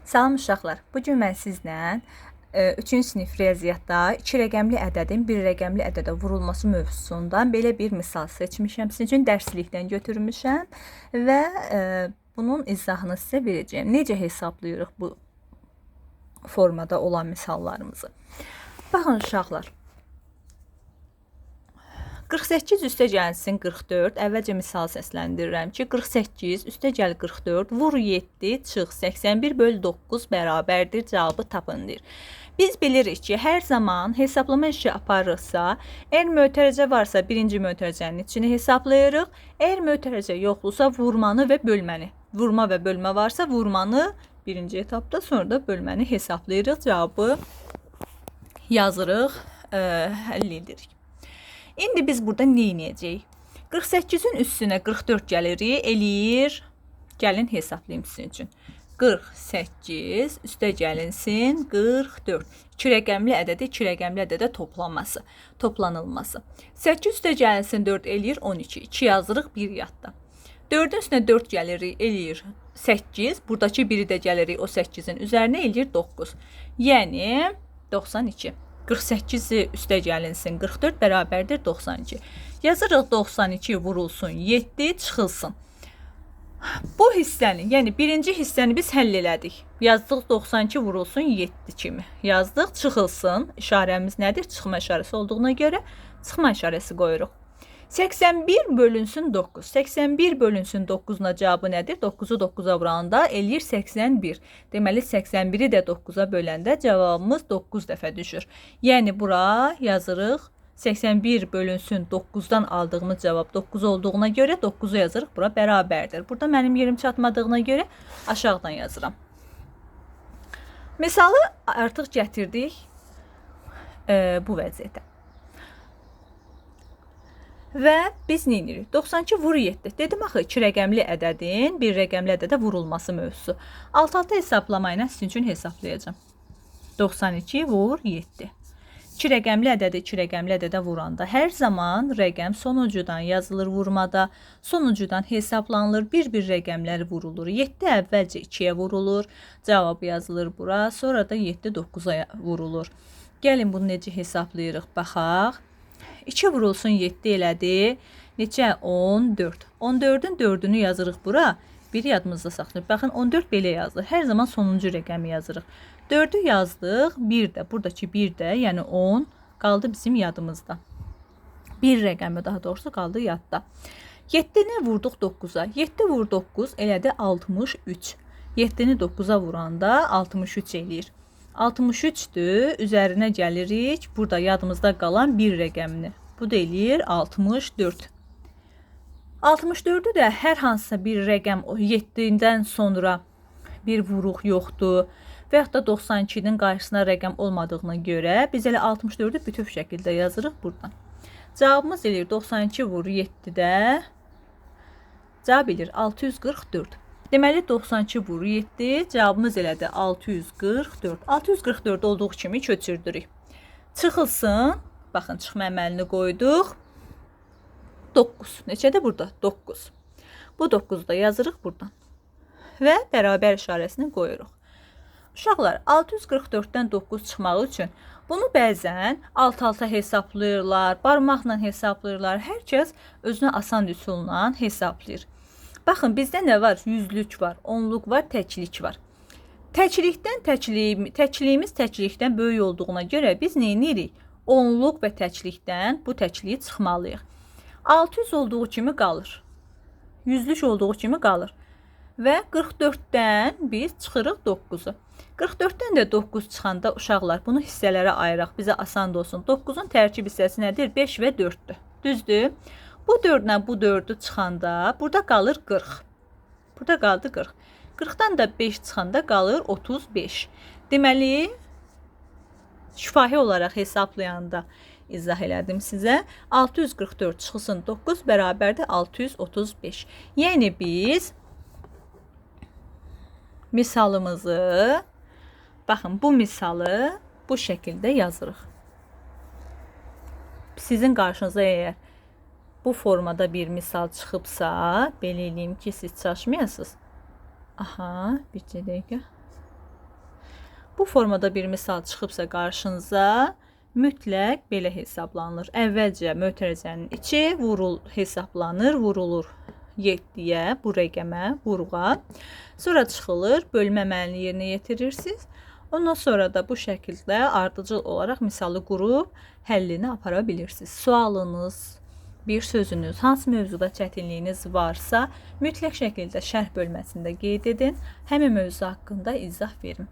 Salam uşaqlar. Bu gün mən sizlə 3-cü sinif riyaziyyatda 2 rəqəmli ədədin 1 rəqəmli ədədə vurulması mövzusundan belə bir misal seçmişəm. Sizin üçün dərslikdən götürmüşəm və bunun izahını sizə verəcəyəm. Necə hesablayırıq bu formada olan misallarımızı? Baxın uşaqlar. 48 üstə gəlsin 44. Əvvəlcə misal səsləndirirəm ki, 48 üstə gəl 44 vur 7 çıx 81 böl 9 bərabərdir. Cavabı tapın deyir. Biz bilirik ki, hər zaman hesablama işi aparırsa, əgər mötərizə varsa birinci mötərizənin içini hesablayırıq. Əgər mötərizə yoxdursa vurmanı və bölməni. Vurma və bölmə varsa vurmanı birinci etapda, sonra da bölməni hesablayırıq. Cavabı yazırıq, həll edirik. İndi biz burada nə edəcəyik? 48-in üstünə 44 gəlirik, eləyir. Gəlin hesablayayım sizin üçün. 48 üstə gəlinsin 44. 2 rəqəmli ədədi 2 rəqəmli ədədə toplanılması. 8 üstə gəlinsin 4 eləyir 12. 2 yazırıq 1 yadda. 4-ün üstünə 4 gəlirik, eləyir 8. Buradakı 1-i də gəlirik o 8-in üzərinə eləyir 9. Yəni 92. 48-i üstə gəlinsin 44 bərabərdir 92. Yazırıq 92 vurulsun 7 çıxılsın. Bu hissəni, yəni birinci hissəni biz həll elədik. Yazdıq 92 vurulsun 7 kimi. Yazdıq çıxılsın. İşarəmiz nədir? Çıxma işarəsi olduğuna görə çıxma işarəsi qoyuruq. 81 bölünsün 9. 81 bölünsün 9'una cevabı nədir? 9'u 9'a vuranda eləyir 81. Deməli 81'i də 9'a böləndə cavabımız 9 dəfə düşür. Yəni bura yazırıq 81 bölünsün 9'dan aldığımız cavab 9 olduğuna görə 9'u yazırıq. Bura bərabərdir. Burada mənim yerim çatmadığına görə aşağıdan yazıram. Misalı artıq gətirdik bu vəziyyətə. Və biz nə edirik? 92 vur 7. Dedim axı 2 rəqəmli ədədin 1 rəqəmli ədədə vurulması mövzusu. Alt-alta hesablama ilə sizin üçün hesablayacağım. 92 vur 7. 2 rəqəmli ədədi 2 rəqəmli ədədə vuranda hər zaman rəqəm sonucudan yazılır vurmada, sonucudan hesablanılır, bir-bir rəqəmlər vurulur. 7 əvvəlcə 2-yə vurulur, cavab yazılır bura, sonra da 7 9-a vurulur. Gəlin bunu necə hesablayırıq, baxaq. 2 vurulsun 7 elədi. Neçə? 14. 14'ün 4'ünü yazırıq bura. Bir yadımızda saxlayırıq. Baxın 14 belə yazılır. Hər zaman sonuncu rəqəmi yazırıq. 4'ü yazdıq. 1 də. Buradakı 1 də, yəni 10 qaldı bizim yadımızda. Bir rəqəmi daha doğrusu qaldı yadda. 7'ni vurduq 9'a. 7 vur 9 elədi 63. 7'ni 9'a vuranda 63 eləyir. 63'dür. Üzərinə gəlirik. Burada yadımızda qalan bir rəqəmini. Bu da eləyir 64. 64'ü də hər hansısa bir rəqəm 7'dən sonra bir vuruq yoxdur. Və yaxud da 92'nin qarşısına rəqəm olmadığına görə biz elə 64'ü bütöv şəkildə yazırıq buradan. Cavabımız eləyir 92 vur 7'də. Cavab eləyir 644. Deməli 92 vur 7, cavabımız elədi 644. 644 olduğu kimi köçürdürük. Çıxılsın. Baxın, çıxma əməlini qoyduq. 9. Neçədir burada? 9. Bu 9'u da yazırıq buradan. Və bərabər işarəsini qoyuruq. Uşaqlar, 644'dən 9 çıxmaq üçün bunu bəzən alt-alta hesablayırlar, barmaqla hesablayırlar. Hər kəs özünə asan üsulla hesablayır. Baxın, bizdə nə var? Yüzlük var, onluq var, təklik var. Təkliyimiz təklikdən böyük olduğuna görə biz nə edirik? Onluq və təklikdən bu təkliyi çıxmalıyıq. 600 olduğu kimi qalır. Yüzlük olduğu kimi qalır. Və 44'dən biz çıxırıq 9'u. 44'dən də 9 çıxanda uşaqlar bunu hissələrə ayıraq. Bizə asan olsun. 9'un tərkib hissəsi nədir? 5 və 4'dür. Düzdür? Bu 4'dən bu 4'ü çıxanda burada qalır 40. Burada qaldı 40. 40'dan da 5 çıxanda qalır 35. Deməli, şifahi olaraq hesablayanda izah elədim sizə. 644 çıxılsın 9 bərabərdir 635. Yəni biz misalımızı, baxın bu misalı bu şəkildə yazırıq. Sizin qarşınıza əgər bu formada bir misal çıxıbsa, belə eləyim ki, siz çaşmayasınız. Aha, bir dəqiqə. Bu formada bir misal çıxıbsa qarşınıza, mütləq belə hesablanır. Əvvəlcə mötərizənin içi hesablanır, vurulur 7-yə, bu rəqəmə, vurğa. Sonra çıxılır, bölmə əməlini yerinə yetirirsiniz. Ondan sonra da bu şəkildə ardıcıl olaraq misalı qurub həllini apara bilirsiniz. Sualınız, bir sözünüz, hansı mövzuda çətinliyiniz varsa, mütləq şəkildə şərh bölməsində qeyd edin. Həmin mövzu haqqında izah verin.